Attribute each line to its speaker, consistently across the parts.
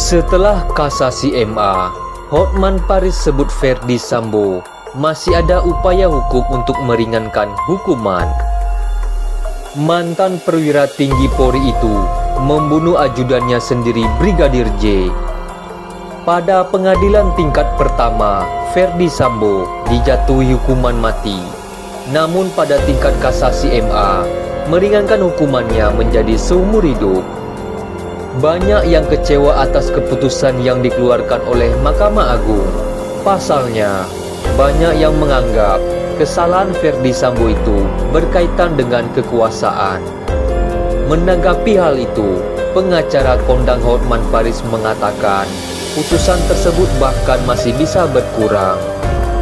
Speaker 1: Setelah kasasi MA, Hotman Paris sebut Ferdy Sambo masih ada upaya hukum untuk meringankan hukuman. Mantan perwira tinggi Polri itu membunuh ajudannya sendiri, Brigadir J. Pada pengadilan tingkat pertama, Ferdy Sambo dijatuhi hukuman mati. Namun pada tingkat kasasi MA, meringankan hukumannya menjadi seumur hidup. Banyak yang kecewa atas keputusan yang dikeluarkan oleh Mahkamah Agung. Pasalnya, banyak yang menganggap kesalahan Ferdy Sambo itu berkaitan dengan kekuasaan. Menanggapi hal itu, pengacara kondang Hotman Paris mengatakan putusan tersebut bahkan masih bisa berkurang.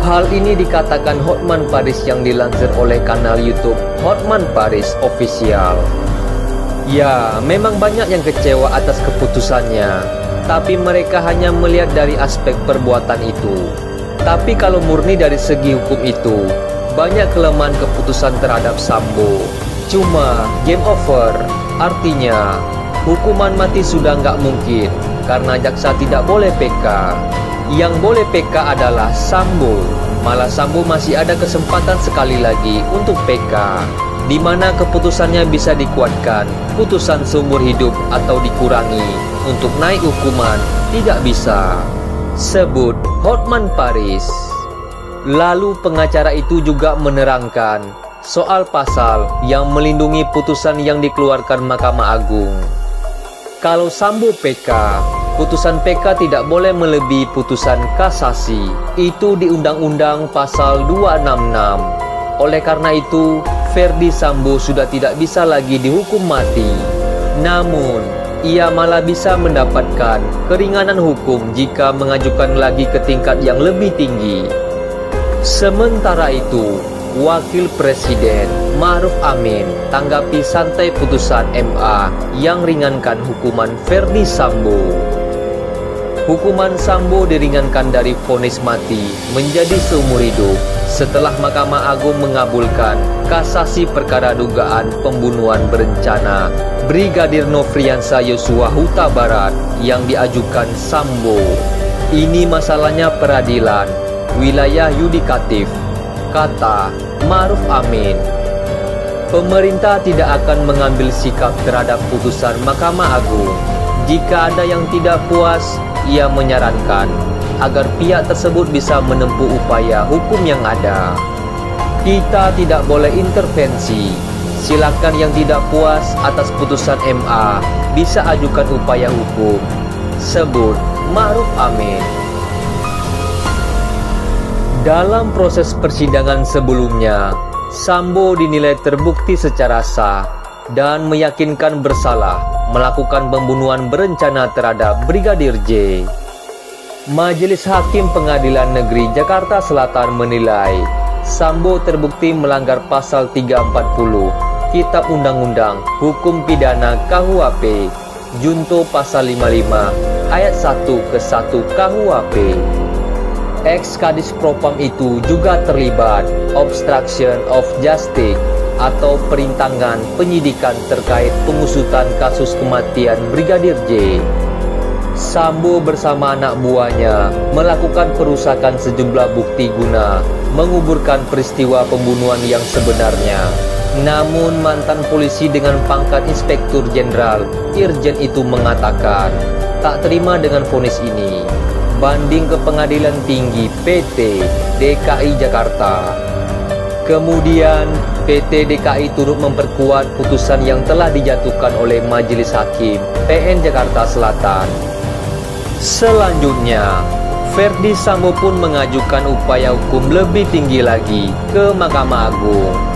Speaker 1: Hal ini dikatakan Hotman Paris yang dilansir oleh kanal YouTube Hotman Paris Official. Ya, memang banyak yang kecewa atas keputusannya, tapi mereka hanya melihat dari aspek perbuatan itu. Tapi kalau murni dari segi hukum itu, banyak kelemahan keputusan terhadap Sambo. Cuma game over, artinya hukuman mati sudah nggak mungkin karena jaksa tidak boleh PK. Yang boleh PK adalah Sambo. Malah Sambo masih ada kesempatan sekali lagi untuk PK, di mana keputusannya bisa dikuatkan, putusan seumur hidup atau dikurangi. Untuk naik hukuman tidak bisa. Sebut Hotman Paris. Lalu pengacara itu juga menerangkan soal pasal yang melindungi putusan yang dikeluarkan Mahkamah Agung. Kalau Sambo PK, putusan PK tidak boleh melebihi putusan kasasi. Itu di Undang-Undang Pasal 266. Oleh karena itu, Ferdy Sambo sudah tidak bisa lagi dihukum mati. Namun, ia malah bisa mendapatkan keringanan hukum jika mengajukan lagi ke tingkat yang lebih tinggi. Sementara itu, Wakil Presiden Ma'ruf Amin tanggapi santai putusan MA yang ringankan hukuman Ferdy Sambo. Hukuman Sambo diringankan dari vonis mati menjadi seumur hidup setelah Mahkamah Agung mengabulkan kasasi perkara dugaan pembunuhan berencana Brigadir Nofriansah Yosua Huta Barat yang diajukan Sambo. Ini masalahnya peradilan, wilayah yudikatif, kata Ma'ruf Amin. Pemerintah tidak akan mengambil sikap terhadap putusan Mahkamah Agung. Jika ada yang tidak puas, ia menyarankan agar pihak tersebut bisa menempuh upaya hukum yang ada. Kita tidak boleh intervensi. Silakan yang tidak puas atas putusan MA bisa ajukan upaya hukum. Sebut Ma'ruf Amin. Dalam proses persidangan sebelumnya, Sambo dinilai terbukti secara sah dan meyakinkan bersalah melakukan pembunuhan berencana terhadap Brigadir J. Majelis Hakim Pengadilan Negeri Jakarta Selatan menilai Sambo terbukti melanggar pasal 340 Kitab Undang-Undang Hukum Pidana KUHP Junto pasal 55 ayat 1 ke 1 KUHP. Ex-Kadis Propam itu juga terlibat obstruction of justice atau perintangan penyidikan terkait pengusutan kasus kematian Brigadir J. Sambo bersama anak buahnya melakukan perusakan sejumlah bukti guna menguburkan peristiwa pembunuhan yang sebenarnya. Namun mantan polisi dengan pangkat Inspektur Jenderal Irjen itu mengatakan tak terima dengan vonis ini. Banding ke Pengadilan Tinggi PT DKI Jakarta. Kemudian PT DKI turut memperkuat putusan yang telah dijatuhkan oleh Majelis Hakim PN Jakarta Selatan. Selanjutnya, Ferdy Sambo pun mengajukan upaya hukum lebih tinggi lagi ke Mahkamah Agung.